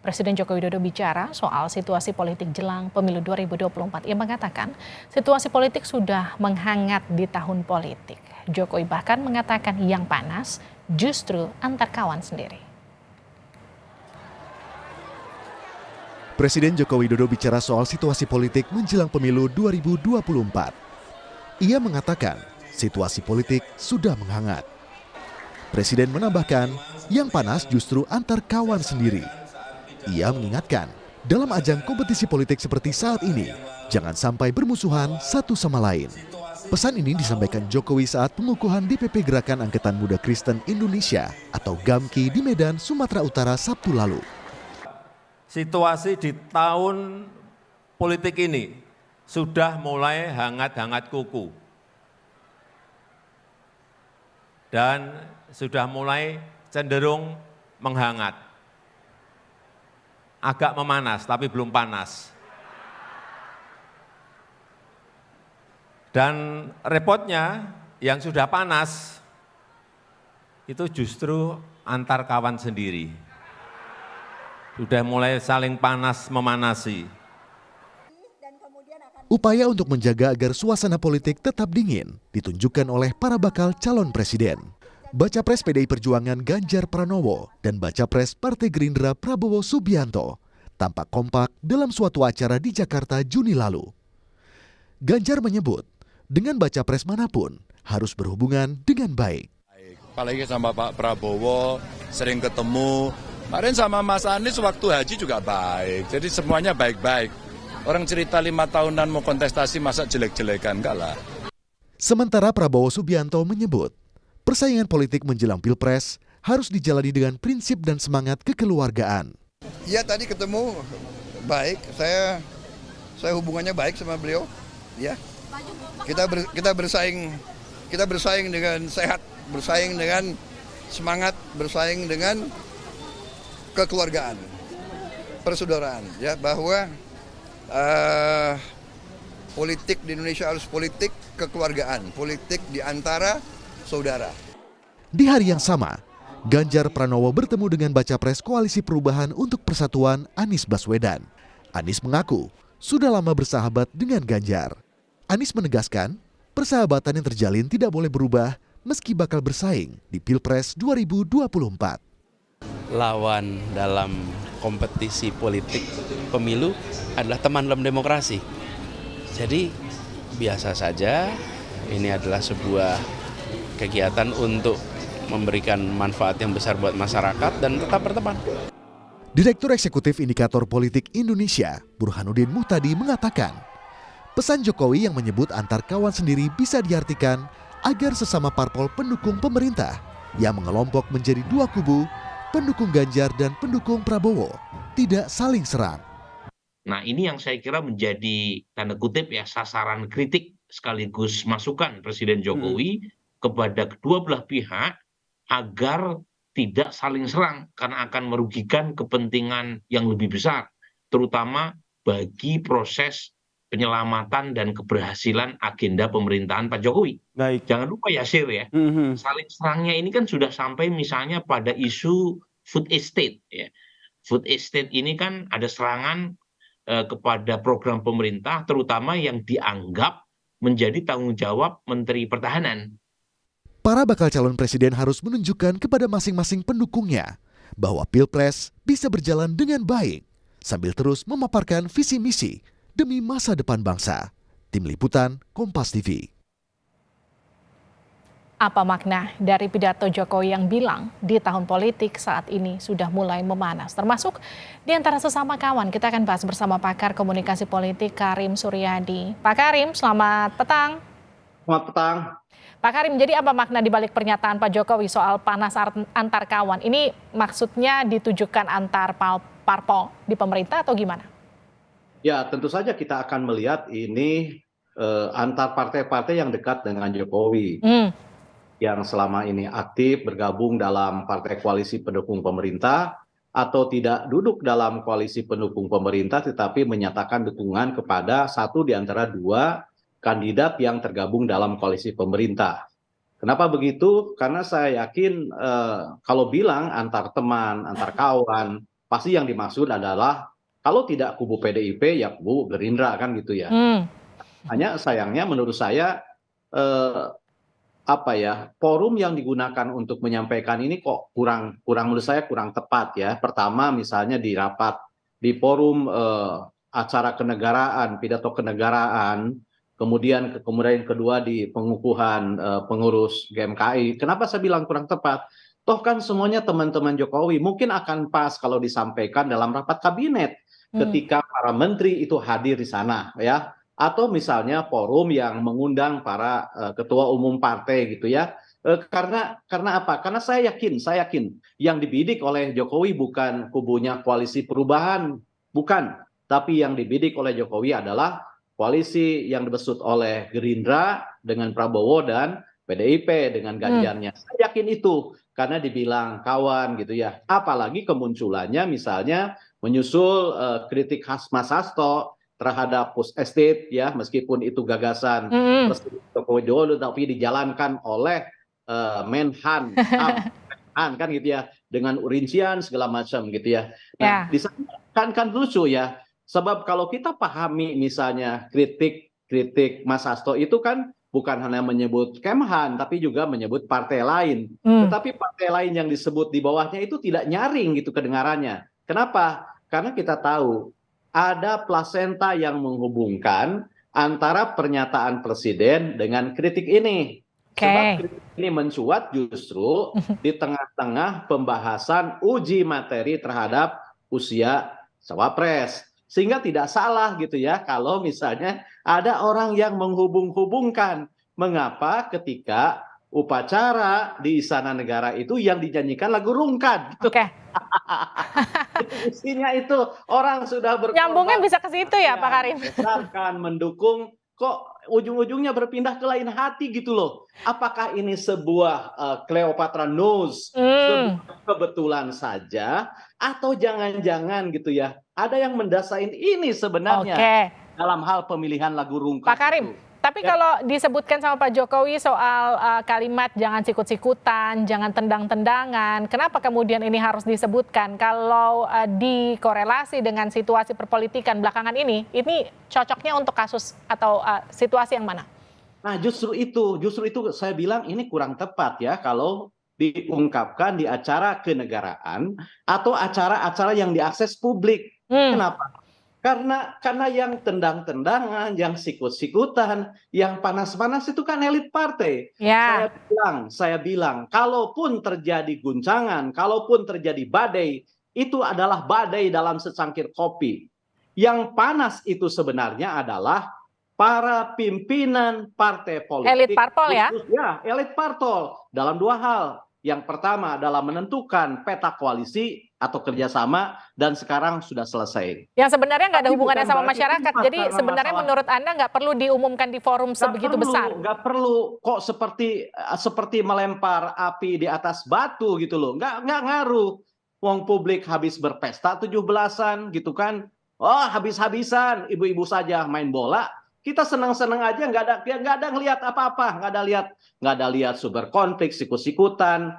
Presiden Joko Widodo bicara soal situasi politik jelang pemilu 2024. Ia mengatakan situasi politik sudah menghangat di tahun politik. Jokowi bahkan mengatakan yang panas justru antar kawan sendiri. Presiden Joko Widodo bicara soal situasi politik menjelang pemilu 2024. Ia mengatakan situasi politik sudah menghangat. Presiden menambahkan yang panas justru antar kawan sendiri. Ia mengingatkan, dalam ajang kompetisi politik seperti saat ini, jangan sampai bermusuhan satu sama lain. Pesan ini disampaikan Jokowi saat pengukuhan DPP Gerakan Angkatan Muda Kristen Indonesia atau GAMKI di Medan, Sumatera Utara Sabtu lalu. Situasi di tahun politik ini sudah mulai hangat-hangat kuku. Dan sudah mulai cenderung menghangat. Agak memanas, tapi belum panas. Dan repotnya yang sudah panas, itu justru antar kawan sendiri. Sudah mulai saling panas memanasi. Upaya untuk menjaga agar suasana politik tetap dingin ditunjukkan oleh para bakal calon presiden. Baca Pres PDI Perjuangan Ganjar Pranowo dan Baca Pres Partai Gerindra Prabowo Subianto tampak kompak dalam suatu acara di Jakarta Juni lalu. Ganjar menyebut, dengan Baca Pres manapun harus berhubungan dengan baik. Apalagi sama Pak Prabowo, sering ketemu. Kemarin sama Mas Anies waktu haji juga baik, jadi semuanya baik-baik. Orang cerita 5 tahunan mau kontestasi masa jelek-jelekan, enggak lah. Sementara Prabowo Subianto menyebut, persaingan politik menjelang Pilpres harus dijalani dengan prinsip dan semangat kekeluargaan. Iya tadi ketemu baik, saya hubungannya baik sama beliau. Ya, kita bersaing dengan sehat, bersaing dengan semangat, bersaing dengan kekeluargaan, persaudaraan. Ya, bahwa politik di Indonesia harus politik kekeluargaan, politik di antara saudara. Di hari yang sama, Ganjar Pranowo bertemu dengan Baca Pres Koalisi Perubahan untuk Persatuan Anies Baswedan. Anies mengaku sudah lama bersahabat dengan Ganjar. Anies menegaskan persahabatan yang terjalin tidak boleh berubah meski bakal bersaing di Pilpres 2024. Lawan dalam kompetisi politik pemilu adalah teman dalam demokrasi. Jadi biasa saja, ini adalah sebuah kegiatan untuk memberikan manfaat yang besar buat masyarakat dan tetap berteman. Direktur Eksekutif Indikator Politik Indonesia, Burhanuddin Muhtadi mengatakan, pesan Jokowi yang menyebut antar kawan sendiri bisa diartikan agar sesama parpol pendukung pemerintah yang mengelompok menjadi dua kubu, pendukung Ganjar dan pendukung Prabowo, tidak saling serang. Nah, ini yang saya kira menjadi tanda kutip ya sasaran kritik sekaligus masukan Presiden Jokowi kepada kedua belah pihak agar tidak saling serang karena akan merugikan kepentingan yang lebih besar, terutama bagi proses penyelamatan dan keberhasilan agenda pemerintahan Pak Jokowi. Baik. Jangan lupa ya Sir ya, saling serangnya ini kan sudah sampai misalnya pada isu food estate ya. Food estate ini kan ada serangan kepada program pemerintah terutama yang dianggap menjadi tanggung jawab Menteri Pertahanan. Para bakal calon presiden harus menunjukkan kepada masing-masing pendukungnya bahwa Pilpres bisa berjalan dengan baik sambil terus memaparkan visi misi demi masa depan bangsa. Tim Liputan Kompas TV. Apa makna dari pidato Jokowi yang bilang di tahun politik saat ini sudah mulai memanas? Termasuk di antara sesama kawan. Kita akan bahas bersama pakar komunikasi politik Karim Suryadi. Pak Karim, selamat petang. Selamat petang. Pak Karim, jadi apa makna di balik pernyataan Pak Jokowi soal panas antar kawan? Ini maksudnya ditujukan antar parpol di pemerintah atau gimana? Ya, tentu saja kita akan melihat ini antar partai-partai yang dekat dengan Jokowi. Yang selama ini aktif bergabung dalam partai koalisi pendukung pemerintah atau tidak duduk dalam koalisi pendukung pemerintah tetapi menyatakan dukungan kepada satu di antara dua kandidat yang tergabung dalam koalisi pemerintah. Kenapa begitu? Karena saya yakin kalau bilang antar teman, antar kawan, pasti yang dimaksud adalah kalau tidak kubu PDIP ya kubu Gerindra kan gitu ya. Hanya sayangnya menurut saya forum yang digunakan untuk menyampaikan ini kok kurang menurut saya kurang tepat ya. Pertama misalnya di rapat di forum acara kenegaraan, pidato kenegaraan, kemudian kedua di pengukuhan pengurus GMKI. Kenapa saya bilang kurang tepat? Toh kan semuanya teman-teman Jokowi, mungkin akan pas kalau disampaikan dalam rapat kabinet ketika para menteri itu hadir di sana ya. Atau misalnya forum yang mengundang para ketua umum partai gitu ya. Karena apa? Karena saya yakin yang dibidik oleh Jokowi bukan kubunya koalisi perubahan, bukan. Tapi yang dibidik oleh Jokowi adalah koalisi yang dibesut oleh Gerindra dengan Prabowo dan PDIP dengan Ganjarnya. Saya yakin itu karena dibilang kawan gitu ya. Apalagi kemunculannya misalnya menyusul kritik khas Mas Hasto terhadap post estate ya, meskipun itu gagasan Presiden Joko Widodo tapi dijalankan oleh Menhan kan gitu ya, dengan rincian segala macam gitu ya. Nah, di sana kan lucu ya, sebab kalau kita pahami misalnya kritik Mas Hasto itu kan bukan hanya menyebut Kemhan tapi juga menyebut partai lain. Tetapi partai lain yang disebut di bawahnya itu tidak nyaring gitu kedengarannya. Kenapa? Karena kita tahu ada plasenta yang menghubungkan antara pernyataan presiden dengan kritik ini. Sebab kritik ini mencuat justru di tengah-tengah pembahasan uji materi terhadap usia cawapres. Sehingga tidak salah gitu ya kalau misalnya ada orang yang menghubung-hubungkan mengapa ketika upacara di Istana Negara itu yang dinyanyikan lagu rungkat gitu. Isinya itu orang sudah berkorban. Nyambungnya bisa ke situ ya Pak Karim. Berdasarkan mendukung kok ujung-ujungnya berpindah ke lain hati gitu loh. Apakah ini sebuah Cleopatra knows, sebuah kebetulan saja atau jangan-jangan gitu ya ada yang mendasain ini sebenarnya dalam hal pemilihan lagu rungkat. Pak Karim, tapi kalau disebutkan sama Pak Jokowi soal kalimat jangan sikut-sikutan, jangan tendang-tendangan, kenapa kemudian ini harus disebutkan? Kalau dikorelasi dengan situasi perpolitikan belakangan ini cocoknya untuk kasus atau situasi yang mana? Nah justru itu saya bilang ini kurang tepat ya kalau diungkapkan di acara kenegaraan atau acara-acara yang diakses publik. Kenapa? Karena yang tendang-tendangan, yang sikut-sikutan, yang panas-panas itu kan elit partai. Saya bilang, kalaupun terjadi guncangan, kalaupun terjadi badai, itu adalah badai dalam secangkir kopi. Yang panas itu sebenarnya adalah para pimpinan partai politik. Elit parpol ya? Ya, elit parpol. Dalam dua hal. Yang pertama adalah menentukan peta koalisi atau kerjasama dan sekarang sudah selesai. Yang sebenarnya nggak ada hubungannya sama masyarakat. Jadi sebenarnya menurut Anda nggak perlu diumumkan di forum sebegitu besar? Nggak perlu. Kok seperti melempar api di atas batu gitu loh. Nggak ngaruh. Wong publik habis berpesta 17-an gitu kan. Oh habis-habisan ibu-ibu saja main bola. Kita senang-senang aja nggak ada ngelihat apa-apa, nggak ada lihat sumber konflik, sikut-sikutan,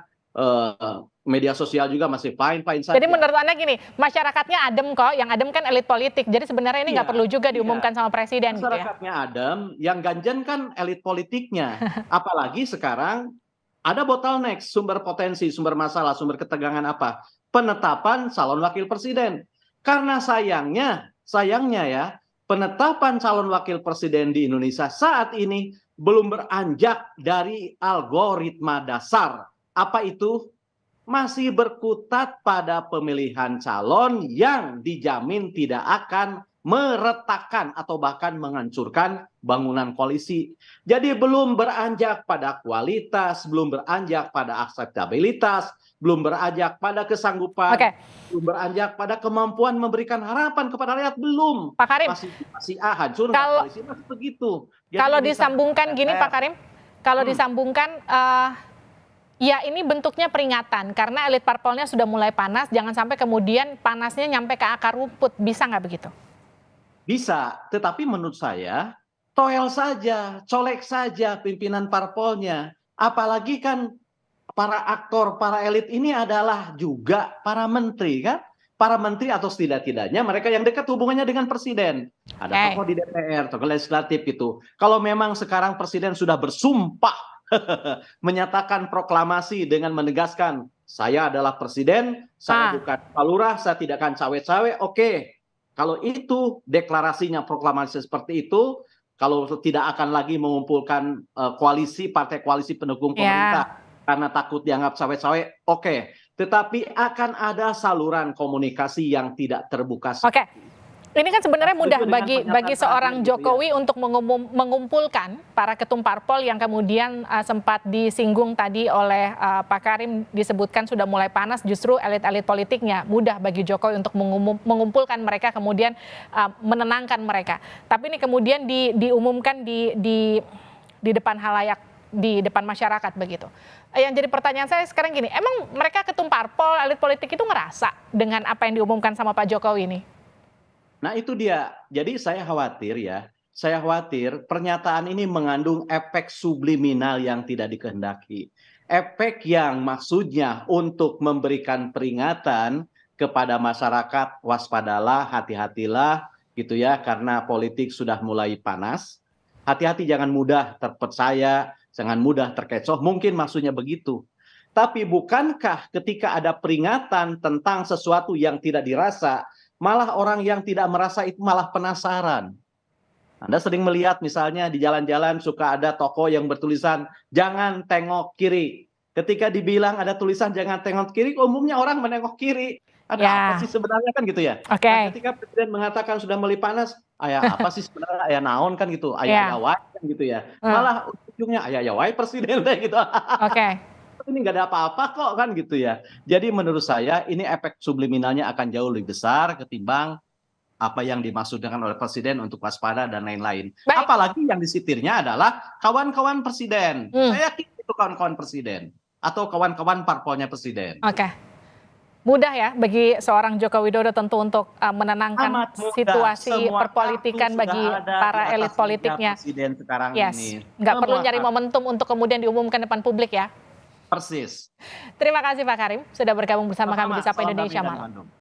media sosial juga masih fine saja. Jadi menurut Anda gini, masyarakatnya adem kok, yang adem kan elit politik, jadi sebenarnya ini nggak perlu juga diumumkan sama presiden. Masyarakatnya adem, yang ganjen kan elit politiknya. Apalagi sekarang ada bottleneck, sumber potensi, sumber masalah, sumber ketegangan apa? Penetapan calon wakil presiden. Karena sayangnya ya, penetapan calon wakil presiden di Indonesia saat ini belum beranjak dari algoritma dasar. Apa itu? Masih berkutat pada pemilihan calon yang dijamin tidak akan meretakkan atau bahkan menghancurkan bangunan koalisi. Jadi belum beranjak pada kualitas, belum beranjak pada akseptabilitas, belum beranjak pada kesanggupan, belum beranjak pada kemampuan memberikan harapan kepada rakyat, belum. Pak Karim, masih hancur koalisi masih begitu. Jadi kalau disambungkan gini Pak Karim, kalau disambungkan ya ini bentuknya peringatan karena elit parpolnya sudah mulai panas, jangan sampai kemudian panasnya nyampe ke akar rumput, bisa nggak begitu? Bisa, tetapi menurut saya toel saja, colek saja pimpinan parpolnya. Apalagi kan para aktor, para elit ini adalah juga para menteri kan. para menteri atau setidak-tidaknya mereka yang dekat hubungannya dengan presiden. Ada tokoh di DPR, tokoh legislatif gitu. Kalau memang sekarang presiden sudah bersumpah menyatakan proklamasi dengan menegaskan saya adalah presiden, saya bukan palurah, saya tidak akan cawe-cawe. Oke. Kalau itu deklarasinya proklamasi seperti itu, kalau tidak akan lagi mengumpulkan koalisi, partai koalisi pendukung pemerintah karena takut dianggap cawe-cawe, oke. Tetapi akan ada saluran komunikasi yang tidak terbuka. Oke. Ini kan sebenarnya mudah bagi seorang Jokowi untuk mengumpulkan para ketum parpol yang kemudian sempat disinggung tadi oleh Pak Karim, disebutkan sudah mulai panas, justru elit-elit politiknya. Mudah bagi Jokowi untuk mengumpulkan mereka, kemudian menenangkan mereka. Tapi ini kemudian diumumkan di depan halayak, di depan masyarakat begitu. Yang jadi pertanyaan saya sekarang gini, emang mereka ketum parpol, elit politik itu ngerasa dengan apa yang diumumkan sama Pak Jokowi ini? Nah itu dia, jadi saya khawatir pernyataan ini mengandung efek subliminal yang tidak dikehendaki. Efek yang maksudnya untuk memberikan peringatan kepada masyarakat, waspadalah, hati-hatilah gitu ya, karena politik sudah mulai panas. Hati-hati, jangan mudah terpercaya, jangan mudah terkecoh, mungkin maksudnya begitu. Tapi bukankah ketika ada peringatan tentang sesuatu yang tidak dirasa, malah orang yang tidak merasa itu malah penasaran. Anda sering melihat misalnya di jalan-jalan suka ada toko yang bertulisan jangan tengok kiri. Ketika dibilang ada tulisan jangan tengok kiri, umumnya orang menengok kiri. Ada apa sih sebenarnya kan gitu ya. Nah, ketika presiden mengatakan sudah mulai panas, ayah apa sih sebenarnya, ayah naon kan gitu, ayah yawai kan gitu ya. Malah ujungnya ayah yawai presiden gitu. Ini nggak ada apa-apa kok kan gitu ya. Jadi menurut saya ini efek subliminalnya akan jauh lebih besar ketimbang apa yang dimaksudkan oleh presiden untuk waspada dan lain-lain. Apalagi yang disitirnya adalah kawan-kawan presiden. Saya yakin itu kawan-kawan presiden atau kawan-kawan parpolnya presiden. Mudah ya bagi seorang Joko Widodo tentu untuk menenangkan situasi perpolitikan bagi para elit politiknya. Presiden sekarang ini. Nggak perlu nyari momentum untuk kemudian diumumkan depan publik ya. Persis. Terima kasih Pak Karim sudah bergabung bersama kami di Sapa Indonesia Malam.